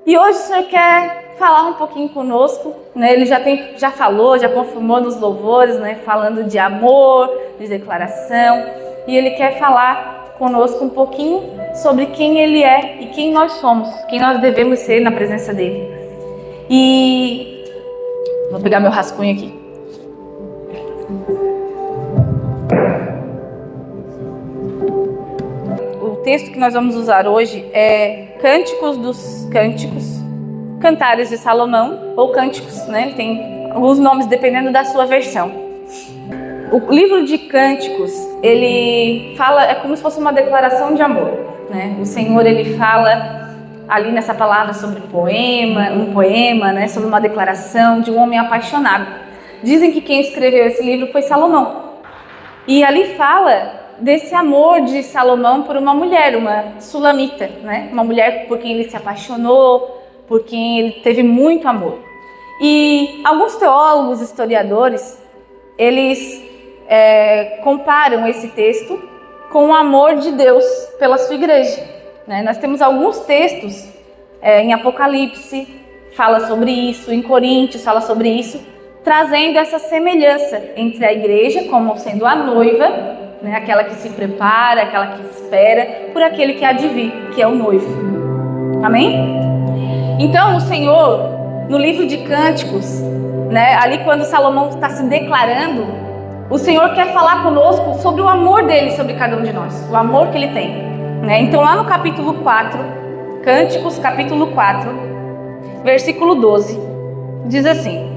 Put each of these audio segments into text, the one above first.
E hoje o Senhor quer falar um pouquinho conosco, né? Ele já falou, já confirmou nos louvores, né? Falando de amor, de declaração. E Ele quer falar conosco um pouquinho sobre quem Ele é e quem nós somos, quem nós devemos ser na presença dEle. E vou pegar meu rascunho aqui. O texto que nós vamos usar hoje é Cânticos dos Cânticos, Cantares de Salomão, ou Cânticos, né? Ele tem alguns nomes dependendo da sua versão. O livro de Cânticos, ele fala, é como se fosse uma declaração de amor, né? O Senhor, ele fala ali nessa palavra sobre um poema, né? Sobre uma declaração de um homem apaixonado. Dizem que quem escreveu esse livro foi Salomão. E ali fala desse amor de Salomão por uma mulher, uma sulamita, né? Uma mulher por quem ele se apaixonou, por quem ele teve muito amor. E alguns teólogos, historiadores, eles comparam esse texto com o amor de Deus pela sua igreja, né? Nós temos alguns textos em Apocalipse, fala sobre isso, em Coríntios fala sobre isso, trazendo essa semelhança entre a igreja como sendo a noiva, né? Aquela que se prepara, aquela que espera por aquele que há de vir, que é o noivo. Amém? Então o Senhor, no livro de Cânticos, né, ali quando Salomão está se declarando, o Senhor quer falar conosco sobre o amor dele sobre cada um de nós, o amor que ele tem, né? Então lá no capítulo 4, Cânticos capítulo 4, versículo 12, diz assim: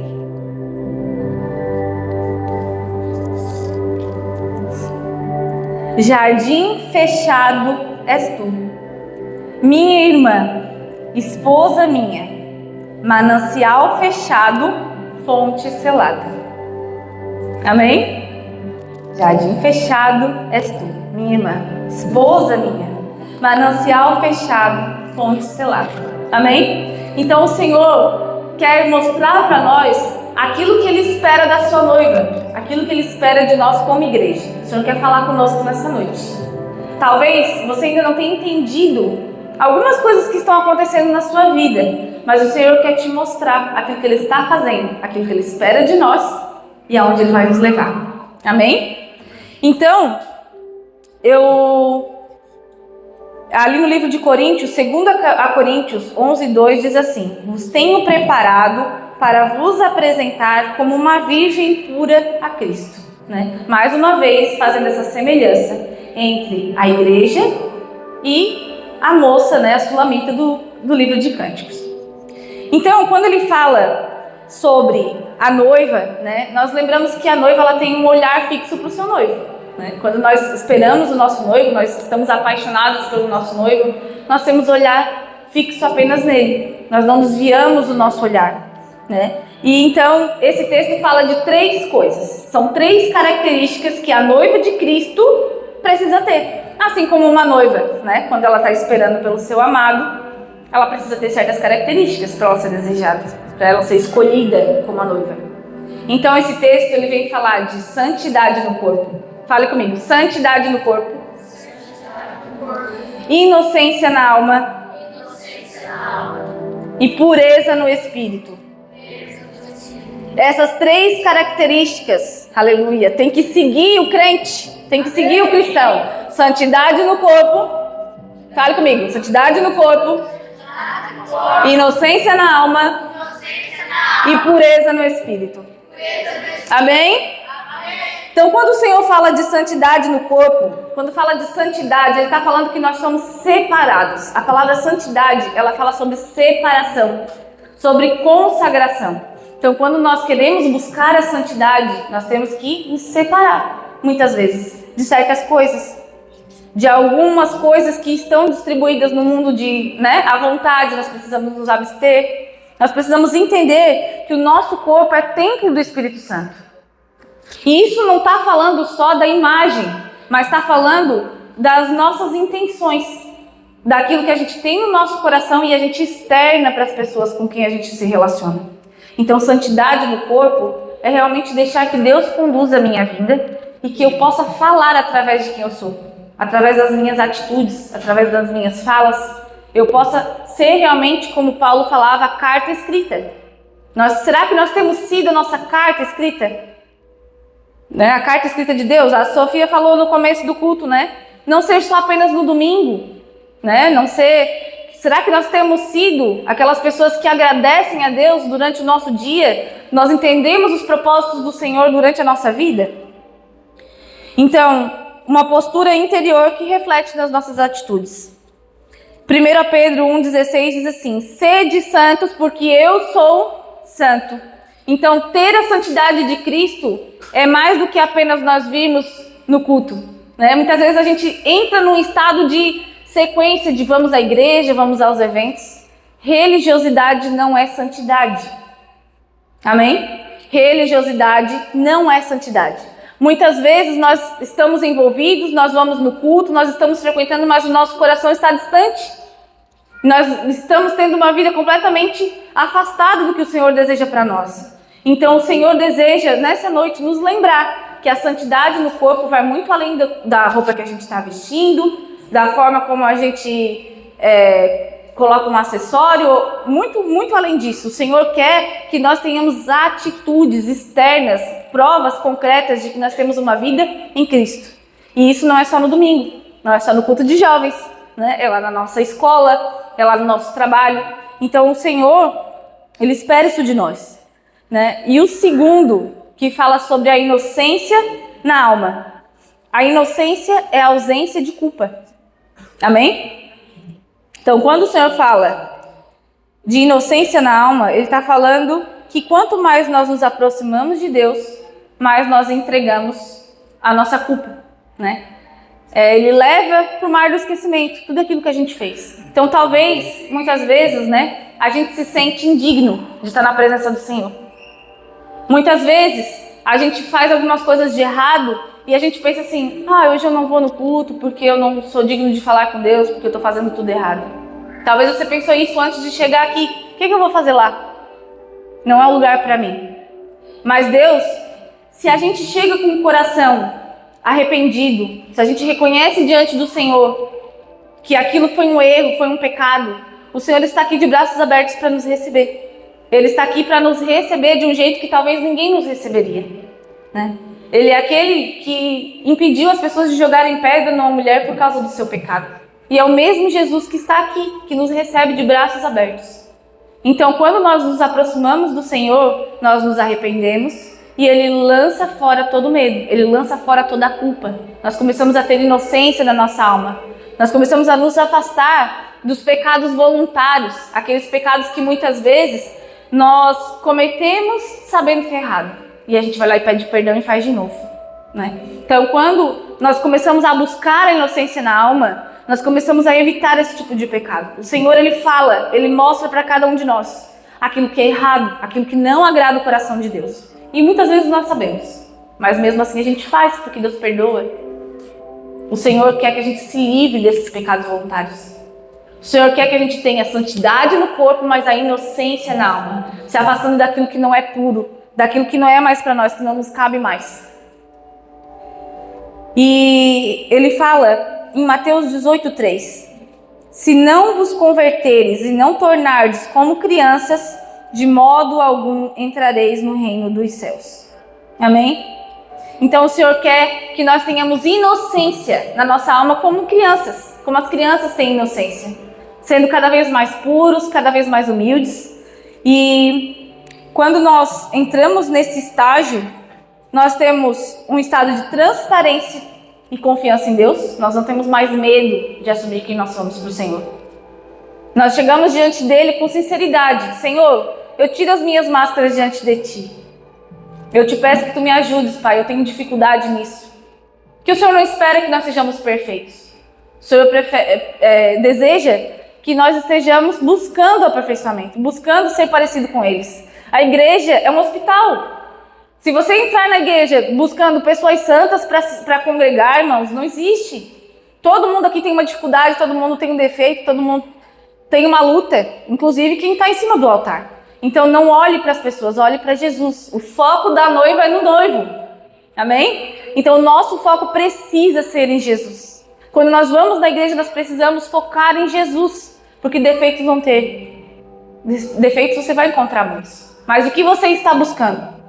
Jardim fechado és tu, minha irmã, esposa minha, manancial fechado, fonte selada. Amém? Jardim fechado és tu, minha irmã, esposa minha, manancial fechado, fonte selada. Amém? Então o Senhor quer mostrar para nós aquilo que Ele espera da sua noiva, aquilo que Ele espera de nós como igreja. O Senhor quer falar conosco nessa noite. Talvez você ainda não tenha entendido algumas coisas que estão acontecendo na sua vida, mas o Senhor quer te mostrar aquilo que Ele está fazendo, aquilo que Ele espera de nós e aonde Ele vai nos levar. Amém? Então, ali no livro de Coríntios, 2 Coríntios 11:2 diz assim: Vos tenho preparado para vos apresentar como uma virgem pura a Cristo, né? Mais uma vez, fazendo essa semelhança entre a igreja e a moça, né, a sulamita do livro de Cânticos. Então, quando ele fala sobre a noiva, né, nós lembramos que a noiva ela tem um olhar fixo para o seu noivo, né? Quando nós esperamos o nosso noivo, nós estamos apaixonados pelo nosso noivo, nós temos olhar fixo apenas nele, nós não desviamos o nosso olhar, né? E então esse texto fala de 3 coisas, são 3 características que a noiva de Cristo precisa ter. Assim como uma noiva, né? Quando ela está esperando pelo seu amado, ela precisa ter certas características para ela ser desejada, para ela ser escolhida como a noiva. Então esse texto ele vem falar de santidade no corpo. Fale comigo: santidade no corpo, inocência na alma e pureza no espírito. Essas 3 características, aleluia, tem que seguir o crente, tem que seguir o cristão. Santidade no corpo, fale comigo: santidade no corpo, inocência na alma e pureza no espírito. Amém? Então, quando o Senhor fala de santidade no corpo, quando fala de santidade, Ele está falando que nós somos separados. A palavra santidade, ela fala sobre separação, sobre consagração. Então, quando nós queremos buscar a santidade, nós temos que nos separar, muitas vezes, de certas coisas. De algumas coisas que estão distribuídas no mundo à vontade, nós precisamos nos abster. Nós precisamos entender que o nosso corpo é templo do Espírito Santo. E isso não está falando só da imagem, mas está falando das nossas intenções, daquilo que a gente tem no nosso coração e a gente externa para as pessoas com quem a gente se relaciona. Então, santidade no corpo é realmente deixar que Deus conduza a minha vida e que eu possa falar através de quem eu sou, através das minhas atitudes, através das minhas falas. eu possa ser realmente, como Paulo falava, a carta escrita. Será que nós temos sido a nossa carta escrita? Né? A carta escrita de Deus. A Sofia falou no começo do culto, né? Não ser só apenas no domingo, né? Não ser... Será que nós temos sido aquelas pessoas que agradecem a Deus durante o nosso dia? Nós entendemos os propósitos do Senhor durante a nossa vida? Então, uma postura interior que reflete nas nossas atitudes. 1 Pedro 1,16 diz assim: sede santos, porque eu sou santo. Então, ter a santidade de Cristo é mais do que apenas nós virmos no culto, né? Muitas vezes a gente entra num estado de sequência de vamos à igreja, vamos aos eventos. Religiosidade não é santidade. Amém? Religiosidade não é santidade. Muitas vezes nós estamos envolvidos, nós vamos no culto, nós estamos frequentando, mas o nosso coração está distante. Nós estamos tendo uma vida completamente afastada do que o Senhor deseja para nós. Então o Senhor deseja, nessa noite, nos lembrar que a santidade no corpo vai muito além da roupa que a gente está vestindo, da forma como a gente coloca um acessório, muito, muito além disso. O Senhor quer que nós tenhamos atitudes externas, provas concretas de que nós temos uma vida em Cristo. E isso não é só no domingo, não é só no culto de jovens, né? É lá na nossa escola, é lá no nosso trabalho. Então o Senhor, Ele espera isso de nós, né? E o segundo, que fala sobre a inocência na alma. A inocência é a ausência de culpa. Amém? Então, quando o Senhor fala de inocência na alma, Ele está falando que quanto mais nós nos aproximamos de Deus, mais nós entregamos a nossa culpa, né? Ele leva para o mar do esquecimento tudo aquilo que a gente fez. Então, talvez, muitas vezes, né, a gente se sente indigno de estar na presença do Senhor. Muitas vezes, a gente faz algumas coisas de errado e a gente pensa assim: hoje eu não vou no culto porque eu não sou digno de falar com Deus, porque eu estou fazendo tudo errado. Talvez você pensou isso antes de chegar aqui. O que eu vou fazer lá? Não é um lugar para mim. Mas Deus, se a gente chega com o coração arrependido, se a gente reconhece diante do Senhor que aquilo foi um erro, foi um pecado, o Senhor está aqui de braços abertos para nos receber. Ele está aqui para nos receber de um jeito que talvez ninguém nos receberia, né? Ele é aquele que impediu as pessoas de jogarem pedra numa mulher por causa do seu pecado. E é o mesmo Jesus que está aqui, que nos recebe de braços abertos. Então, quando nós nos aproximamos do Senhor, nós nos arrependemos e Ele lança fora todo o medo, Ele lança fora toda a culpa. Nós começamos a ter inocência na nossa alma. Nós começamos a nos afastar dos pecados voluntários, aqueles pecados que muitas vezes nós cometemos sabendo que é errado. E a gente vai lá e pede perdão e faz de novo, né? Então, quando nós começamos a buscar a inocência na alma, nós começamos a evitar esse tipo de pecado. O Senhor, Ele fala, Ele mostra para cada um de nós aquilo que é errado, aquilo que não agrada o coração de Deus. E muitas vezes nós sabemos, mas mesmo assim a gente faz porque Deus perdoa. O Senhor quer que a gente se livre desses pecados voluntários. O Senhor quer que a gente tenha santidade no corpo, mas a inocência na alma, se afastando daquilo que não é puro, daquilo que não é mais para nós, que não nos cabe mais. E Ele fala em Mateus 18:3: se não vos converteres e não tornardes como crianças, de modo algum entrareis no reino dos céus. Amém? Então o Senhor quer que nós tenhamos inocência na nossa alma como crianças, como as crianças têm inocência, sendo cada vez mais puros, cada vez mais humildes. E quando nós entramos nesse estágio, nós temos um estado de transparência e confiança em Deus. Nós não temos mais medo de assumir quem nós somos para o Senhor. Nós chegamos diante dele com sinceridade: Senhor, eu tiro as minhas máscaras diante de Ti. Eu te peço que Tu me ajudes, Pai, eu tenho dificuldade nisso. Que o Senhor não espera que nós sejamos perfeitos. O Senhor deseja que nós estejamos buscando o aperfeiçoamento, buscando ser parecido com eles. A igreja é um hospital. Se você entrar na igreja buscando pessoas santas para congregar, irmãos, não existe. Todo mundo aqui tem uma dificuldade, todo mundo tem um defeito, todo mundo tem uma luta, inclusive quem está em cima do altar. Então não olhe para as pessoas, olhe para Jesus. O foco da noiva é no noivo. Amém? Então o nosso foco precisa ser em Jesus. Quando nós vamos na igreja, nós precisamos focar em Jesus. Porque defeitos vão ter. Defeitos você vai encontrar muitos. Mas o que você está buscando?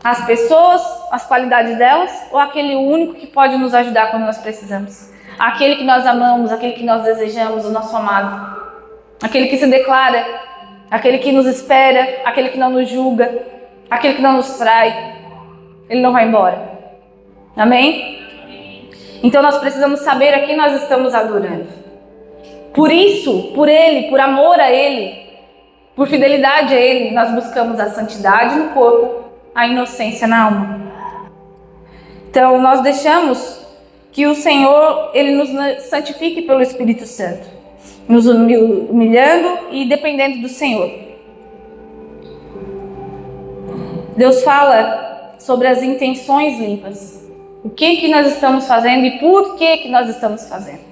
As pessoas, as qualidades delas, ou aquele único que pode nos ajudar quando nós precisamos? Aquele que nós amamos, aquele que nós desejamos, o nosso amado. Aquele que se declara, aquele que nos espera, aquele que não nos julga, aquele que não nos trai. Ele não vai embora. Amém? Então nós precisamos saber a quem nós estamos adorando. Por isso, por Ele, por amor a Ele, por fidelidade a Ele, nós buscamos a santidade no corpo, a inocência na alma. Então nós deixamos que o Senhor, Ele nos santifique pelo Espírito Santo, nos humilhando e dependendo do Senhor. Deus fala sobre as intenções limpas. O que nós estamos fazendo e por que nós estamos fazendo.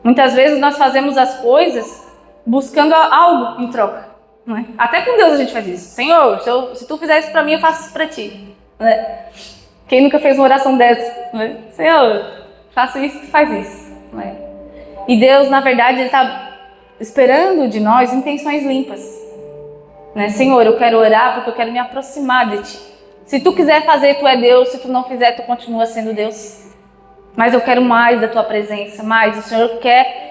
Muitas vezes nós fazemos as coisas buscando algo em troca. Não é? Até com Deus a gente faz isso. Senhor, se tu fizer isso para mim, eu faço isso para ti. Não é? Quem nunca fez uma oração dessa? Não é? Senhor, faço isso, tu faz isso. Não é? E Deus, na verdade, Ele está esperando de nós intenções limpas. Não é? Senhor, eu quero orar porque eu quero me aproximar de ti. Se tu quiser fazer, tu é Deus. Se tu não fizer, tu continua sendo Deus. Mas eu quero mais da tua presença, mais. O Senhor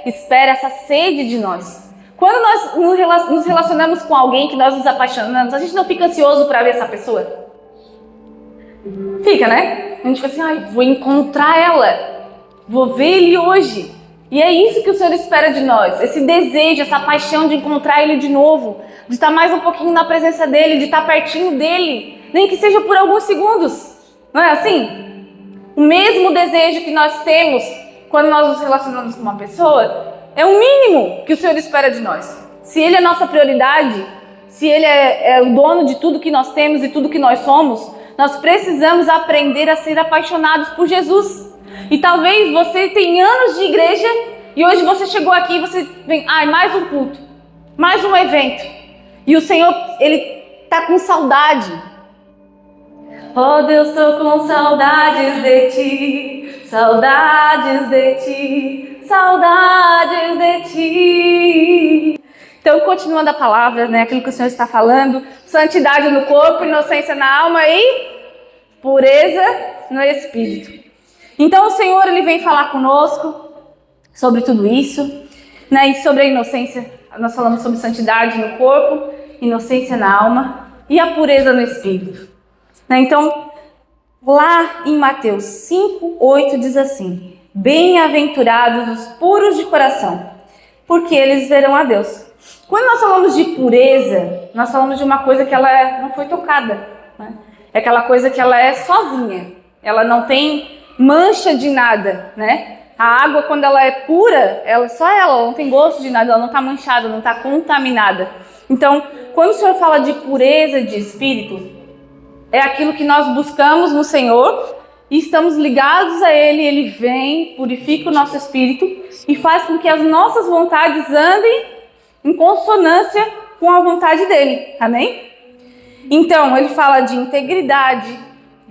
espera essa sede de nós. Quando nós nos relacionamos com alguém que nós nos apaixonamos, a gente não fica ansioso para ver essa pessoa? Fica, né? A gente fica assim, vou encontrar ela. Vou ver ele hoje. E é isso que o Senhor espera de nós. Esse desejo, essa paixão de encontrar Ele de novo. De estar mais um pouquinho na presença dEle, de estar pertinho dEle. Nem que seja por alguns segundos. Não é assim? O mesmo desejo que nós temos quando nós nos relacionamos com uma pessoa é o mínimo que o Senhor espera de nós. Se Ele é a nossa prioridade, se Ele é o dono de tudo que nós temos e tudo que nós somos, nós precisamos aprender a ser apaixonados por Jesus. E talvez você tenha anos de igreja e hoje você chegou aqui e você vem, mais um culto, mais um evento. E o Senhor, Ele está com saudade. Oh Deus, estou com saudades de Ti, saudades de Ti, saudades de Ti. Então, continuando a palavra, né, aquilo que o Senhor está falando, santidade no corpo, inocência na alma e pureza no espírito. Então, o Senhor, Ele vem falar conosco sobre tudo isso, né, e sobre a inocência. Nós falamos sobre santidade no corpo, inocência na alma e a pureza no espírito. Então, lá em Mateus 5:8 diz assim: bem-aventurados os puros de coração, porque eles verão a Deus. Quando nós falamos de pureza, nós falamos de uma coisa que ela não foi tocada, né? É aquela coisa que ela é sozinha, ela não tem mancha de nada, né? A água, quando ela é pura, ela não tem gosto de nada, ela não está manchada, não está contaminada. Então, quando o Senhor fala de pureza de espírito, é aquilo que nós buscamos no Senhor e estamos ligados a Ele. Ele vem, purifica o nosso espírito e faz com que as nossas vontades andem em consonância com a vontade dEle. Amém? Então, Ele fala de integridade,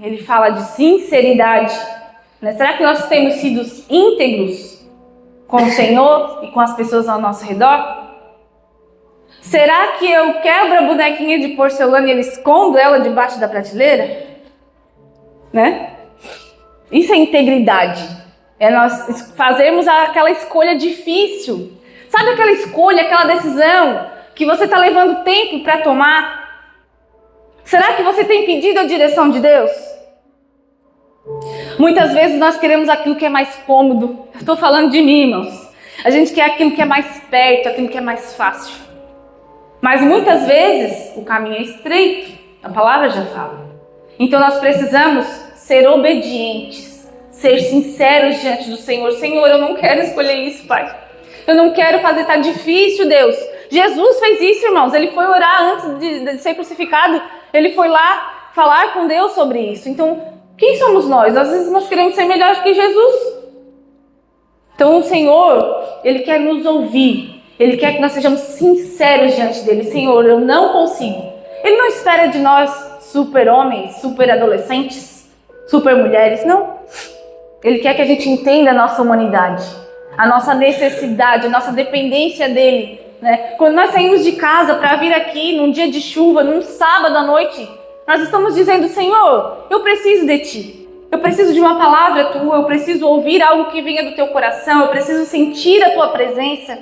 Ele fala de sinceridade. Né? Será que nós temos sido íntegros com o Senhor e com as pessoas ao nosso redor? Será que eu quebro a bonequinha de porcelana e eu escondo ela debaixo da prateleira? Né? Isso é integridade. É nós fazermos aquela escolha difícil. Sabe aquela escolha, aquela decisão que você está levando tempo para tomar? Será que você tem pedido a direção de Deus? Muitas vezes nós queremos aquilo que é mais cômodo. Eu estou falando de mim, irmãos. A gente quer aquilo que é mais perto, aquilo que é mais fácil. Mas muitas vezes o caminho é estreito, a palavra já fala. Então nós precisamos ser obedientes, ser sinceros diante do Senhor. Senhor, eu não quero escolher isso, Pai. Eu não quero fazer, tá difícil, Deus. Jesus fez isso, irmãos. Ele foi orar antes de ser crucificado. Ele foi lá falar com Deus sobre isso. Então, quem somos nós? Às vezes nós queremos ser melhores que Jesus. Então o Senhor, Ele quer nos ouvir. Ele quer que nós sejamos sinceros diante dele. Senhor, eu não consigo. Ele não espera de nós super homens, super adolescentes, super mulheres, não. Ele quer que a gente entenda a nossa humanidade, a nossa necessidade, a nossa dependência dele né? Quando nós saímos de casa para vir aqui num dia de chuva, num sábado à noite, nós estamos dizendo: Senhor, eu preciso de Ti. Eu preciso de uma palavra Tua, eu preciso ouvir algo que venha do Teu coração, eu preciso sentir a Tua presença,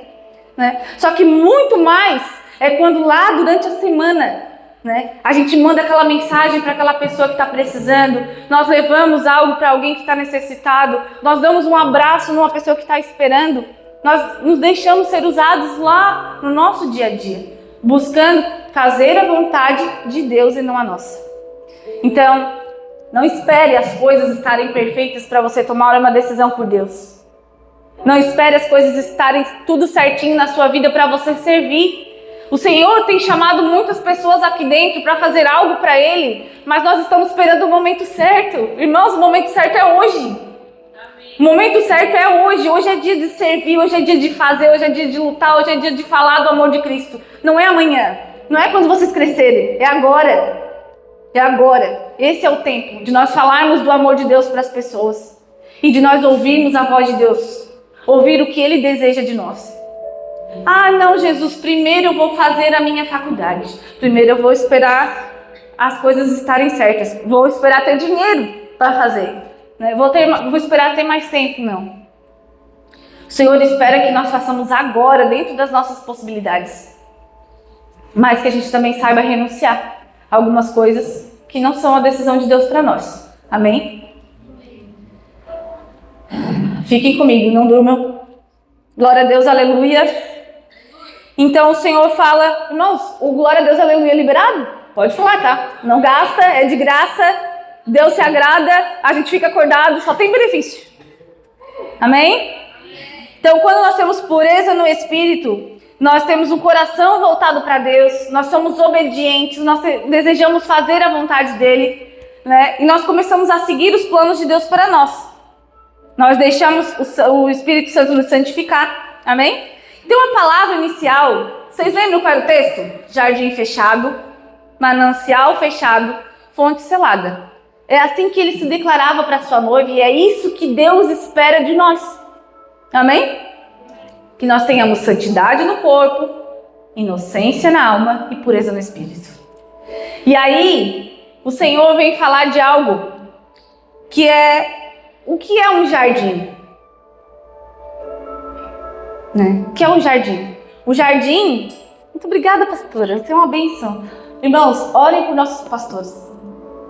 né? Só que muito mais é quando lá durante a semana, né, a gente manda aquela mensagem para aquela pessoa que está precisando, nós levamos algo para alguém que está necessitado, nós damos um abraço numa pessoa que está esperando, nós nos deixamos ser usados lá no nosso dia a dia, buscando fazer a vontade de Deus e não a nossa. Então, não espere as coisas estarem perfeitas para você tomar uma decisão por Deus. Não espere as coisas estarem tudo certinho na sua vida para você servir. O Senhor tem chamado muitas pessoas aqui dentro para fazer algo para Ele, mas nós estamos esperando o momento certo. Irmãos, o momento certo é hoje. O momento certo é hoje. Hoje é dia de servir, hoje é dia de fazer, hoje é dia de lutar, hoje é dia de falar do amor de Cristo. Não é amanhã, não é quando vocês crescerem, é agora. É agora. Esse é o tempo de nós falarmos do amor de Deus para as pessoas e de nós ouvirmos a voz de Deus, ouvir o que Ele deseja de nós. Ah, não, Jesus, primeiro eu vou fazer a minha faculdade. Primeiro eu vou esperar as coisas estarem certas. Vou esperar ter dinheiro para fazer. Né? Vou esperar ter mais tempo. Não. O Senhor espera que nós façamos agora, dentro das nossas possibilidades. Mas que a gente também saiba renunciar a algumas coisas que não são a decisão de Deus para nós. Amém? Fiquem comigo, não durmam. Glória a Deus, aleluia. Então o Senhor fala: irmãos, o glória a Deus, aleluia, é liberado? Pode falar, tá? Não gasta, é de graça, Deus se agrada, a gente fica acordado, só tem benefício. Amém? Então quando nós temos pureza no Espírito, nós temos um coração voltado para Deus, nós somos obedientes, nós desejamos fazer a vontade dEle, né? E nós começamos a seguir os planos de Deus para nós. Nós deixamos o Espírito Santo nos santificar. Amém? Então a palavra inicial, vocês lembram qual era o texto? Jardim fechado, manancial fechado, fonte selada. É assim que ele se declarava para sua noiva e é isso que Deus espera de nós. Amém? Que nós tenhamos santidade no corpo, inocência na alma e pureza no espírito. E aí, o Senhor vem falar de algo que é... O que é um jardim? Né? O que é um jardim? O jardim... Muito obrigada, pastora. Você é uma bênção. Irmãos, orem por nossos pastores.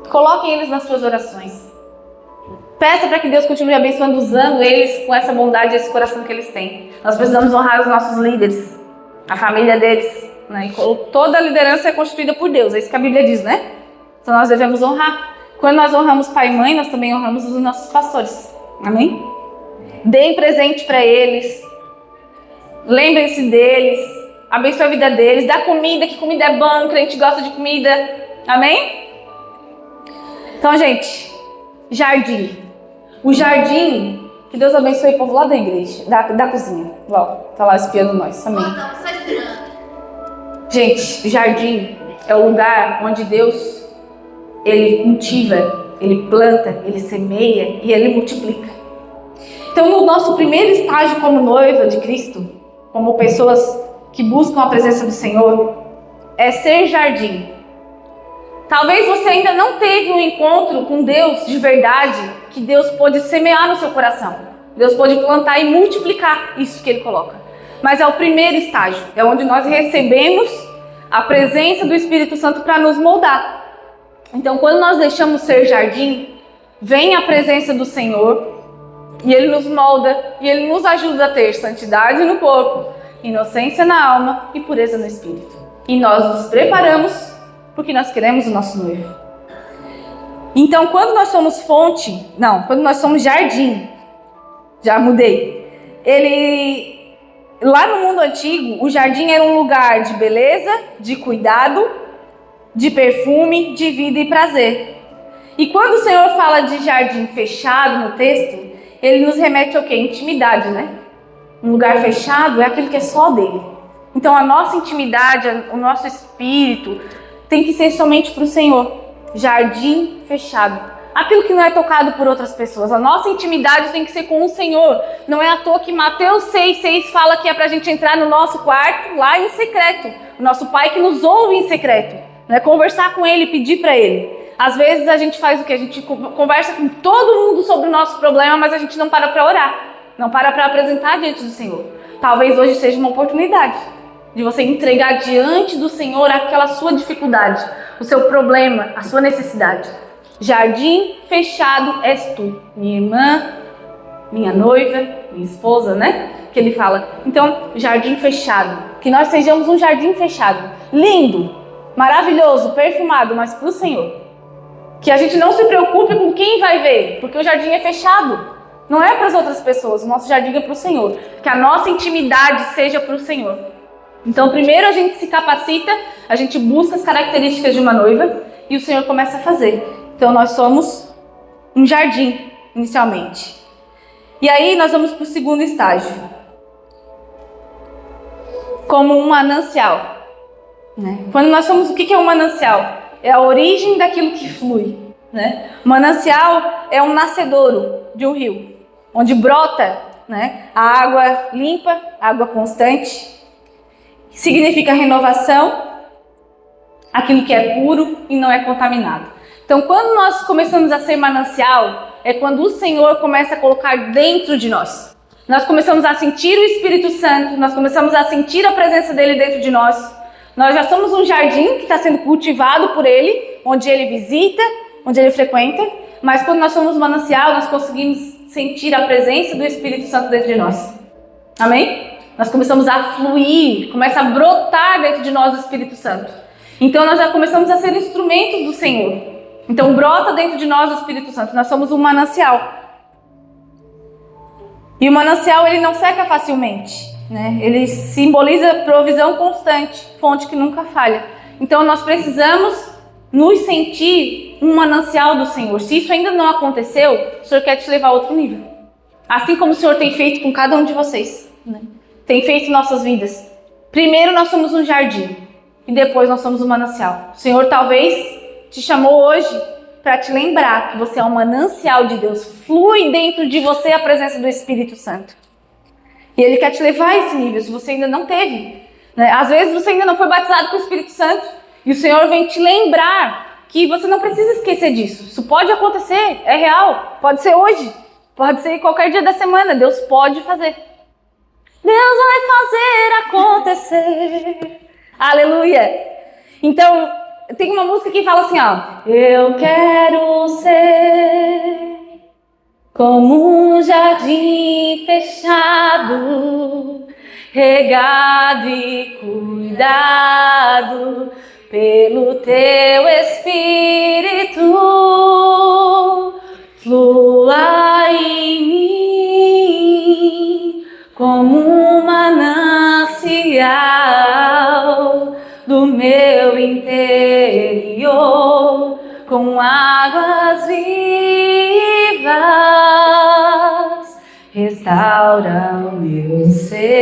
Coloquem eles nas suas orações. Peça para que Deus continue abençoando, usando eles com essa bondade e esse coração que eles têm. Nós precisamos honrar os nossos líderes, a família deles. Né? E toda a liderança é constituída por Deus. É isso que a Bíblia diz, né? Então nós devemos honrar. Quando nós honramos pai e mãe, nós também honramos os nossos pastores. Amém? Deem presente para eles. Lembrem-se deles. Abençoe a vida deles. Dá comida, que comida é bom. O crente gosta de comida. Amém? Então, gente, jardim. O jardim, que Deus abençoe o povo lá da igreja, da cozinha. Lá, tá lá espiando nós. Amém? Gente, o jardim é o lugar onde Deus... Ele cultiva, ele planta, ele semeia e ele multiplica. Então, no nosso primeiro estágio como noiva de Cristo, como pessoas que buscam a presença do Senhor, é ser jardim. Talvez você ainda não teve um encontro com Deus de verdade, que Deus pode semear no seu coração. Deus pode plantar e multiplicar isso que Ele coloca. Mas é o primeiro estágio, é onde nós recebemos a presença do Espírito Santo para nos moldar. Então, quando nós deixamos ser jardim, vem a presença do Senhor e Ele nos molda e Ele nos ajuda a ter santidade no corpo, inocência na alma e pureza no espírito. E nós nos preparamos porque nós queremos o nosso noivo. Então, quando nós somos quando nós somos jardim, já mudei. Lá no mundo antigo, o jardim era um lugar de beleza, de cuidado, de perfume, de vida e prazer. E quando o Senhor fala de jardim fechado no texto, Ele nos remete ao quê? Intimidade, né? Um lugar fechado é aquilo que é só dele. Então a nossa intimidade, o nosso espírito tem que ser somente para o Senhor. Jardim fechado. aquilo que não é tocado por outras pessoas. A nossa intimidade tem que ser com o Senhor. Não é à toa que Mateus 6,6 fala que é pra gente entrar no nosso quarto lá em secreto. O nosso Pai que nos ouve em secreto. Não é conversar com Ele, pedir para Ele. Às vezes a gente faz o que? A gente conversa com todo mundo sobre o nosso problema, mas a gente não para para orar. Não para para apresentar diante do Senhor. Talvez hoje seja uma oportunidade de você entregar diante do Senhor aquela sua dificuldade, o seu problema, a sua necessidade. Jardim fechado és tu, minha irmã, minha noiva, minha esposa, né? Que ele fala. Então, jardim fechado. Que nós sejamos um jardim fechado. Lindo, maravilhoso, perfumado, mas para o Senhor. Que a gente não se preocupe com quem vai ver, porque o jardim é fechado. Não é para as outras pessoas, o nosso jardim é para o Senhor. Que a nossa intimidade seja para o Senhor. Então, primeiro a gente se capacita, a gente busca as características de uma noiva e o Senhor começa a fazer. Então, nós somos um jardim, inicialmente. E aí, nós vamos para o segundo estágio. Como um manancial. Né? Quando nós somos, o que é um manancial? É a origem daquilo que flui. Né? O manancial é um nascedouro de um rio, onde brota, né, a água limpa, água constante. Significa renovação, aquilo que é puro e não é contaminado. Então, quando nós começamos a ser manancial, é quando o Senhor começa a colocar dentro de nós. Nós começamos a sentir o Espírito Santo, nós começamos a sentir a presença dele dentro de nós. Nós já somos um jardim que está sendo cultivado por ele, onde ele visita, onde ele frequenta. Mas quando nós somos manancial, nós conseguimos sentir a presença do Espírito Santo dentro de nós. Amém? Nós começamos a fluir, começa a brotar dentro de nós o Espírito Santo. Então nós já começamos a ser instrumentos do Senhor. Então brota dentro de nós o Espírito Santo. Nós somos um manancial. E o manancial, ele não seca facilmente, né? Ele simboliza provisão constante, fonte que nunca falha. Então nós precisamos nos sentir um manancial do Senhor. Se isso ainda não aconteceu, o Senhor quer te levar a outro nível. Assim como o Senhor tem feito com cada um de vocês, né? Tem feito em nossas vidas. Primeiro nós somos um jardim e depois nós somos um manancial. O Senhor talvez te chamou hoje para te lembrar que você é um manancial de Deus. Flui dentro de você a presença do Espírito Santo. E Ele quer te levar a esse nível, se você ainda não teve. Né? Às vezes você ainda não foi batizado com o Espírito Santo e o Senhor vem te lembrar que você não precisa esquecer disso. Isso pode acontecer, é real. Pode ser hoje, pode ser qualquer dia da semana. Deus pode fazer. Deus vai fazer acontecer. Aleluia. Então, tem uma música que fala assim, ó. Eu quero ser como um jardim fechado, regado e cuidado pelo teu Espírito. Flua em mim como um manancial do meu interior, com águas vivas, restaura o meu ser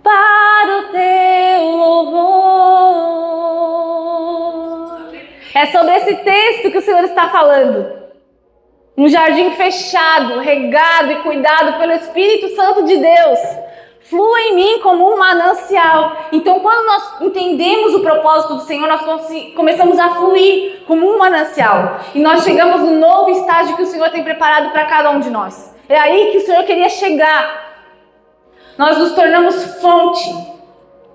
para o teu louvor. É sobre esse texto que o Senhor está falando. Um jardim fechado, regado e cuidado pelo Espírito Santo de Deus. Flua em mim como um manancial. Então, quando nós entendemos o propósito do Senhor, nós começamos a fluir como um manancial. E nós chegamos no novo estágio que o Senhor tem preparado para cada um de nós. É aí que o Senhor queria chegar. Nós nos tornamos fonte.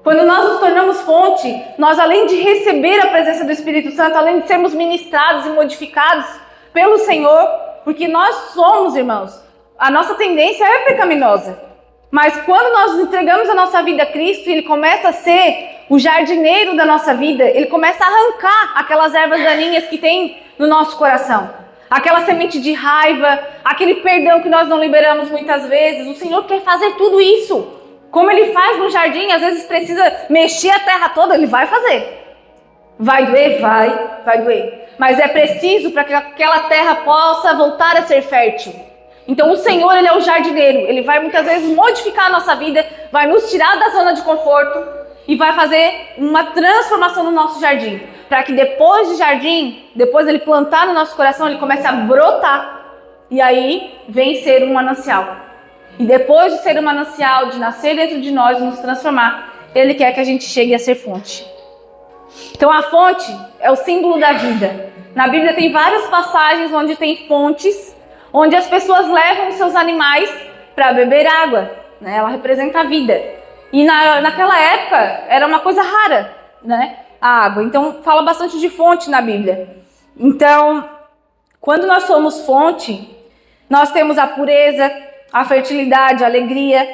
Quando nós nos tornamos fonte, nós, além de receber a presença do Espírito Santo, além de sermos ministrados e modificados pelo Senhor, porque nós somos, irmãos, a nossa tendência é pecaminosa. Mas quando nós entregamos a nossa vida a Cristo e Ele começa a ser o jardineiro da nossa vida, Ele começa a arrancar aquelas ervas daninhas que tem no nosso coração. Aquela semente de raiva, aquele perdão que nós não liberamos muitas vezes. O Senhor quer fazer tudo isso. Como Ele faz no jardim, às vezes precisa mexer a terra toda, Ele vai fazer. Vai doer? Vai doer. Mas é preciso para que aquela terra possa voltar a ser fértil. Então o Senhor, Ele é o jardineiro. Ele vai muitas vezes modificar a nossa vida, vai nos tirar da zona de conforto e vai fazer uma transformação no nosso jardim. Para que depois de jardim, depois ele plantar no nosso coração, ele comece a brotar. E aí vem ser um manancial. E depois de ser um manancial, de nascer dentro de nós, nos transformar, ele quer que a gente chegue a ser fonte. Então a fonte é o símbolo da vida. Na Bíblia tem várias passagens onde tem fontes, onde as pessoas levam seus animais para beber água, né? Ela representa a vida. E naquela época era uma coisa rara, né? A água. Então fala bastante de fonte na Bíblia. Então, quando nós somos fonte, nós temos a pureza, a fertilidade, a alegria,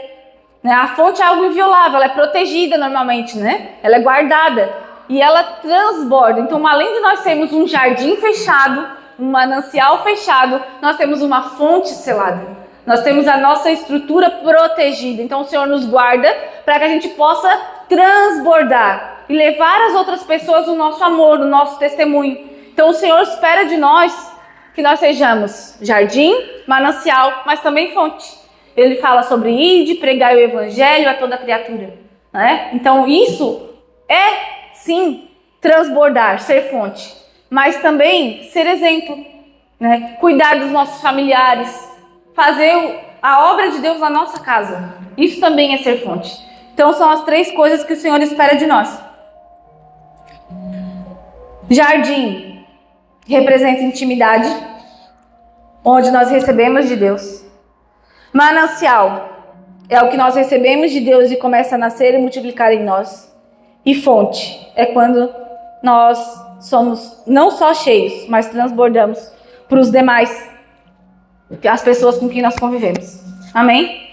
né? A fonte é algo inviolável, ela é protegida normalmente, né? Ela é guardada. E ela transborda. Então, além de nós termos um jardim fechado, um manancial fechado, nós temos uma fonte selada. Nós temos a nossa estrutura protegida. Então, o Senhor nos guarda para que a gente possa transbordar e levar às outras pessoas o nosso amor, o nosso testemunho. Então, o Senhor espera de nós que nós sejamos jardim, manancial, mas também fonte. Ele fala sobre ide, pregar o evangelho a toda criatura, né? Então, isso é sim, transbordar, ser fonte, mas também ser exemplo, né? Cuidar dos nossos familiares, fazer a obra de Deus na nossa casa. Isso também é ser fonte. Então são as 3 coisas que o Senhor espera de nós. Jardim representa intimidade, onde nós recebemos de Deus. Manancial é o que nós recebemos de Deus e começa a nascer e multiplicar em nós. E fonte é quando nós somos não só cheios, mas transbordamos para os demais, as pessoas com quem nós convivemos. Amém?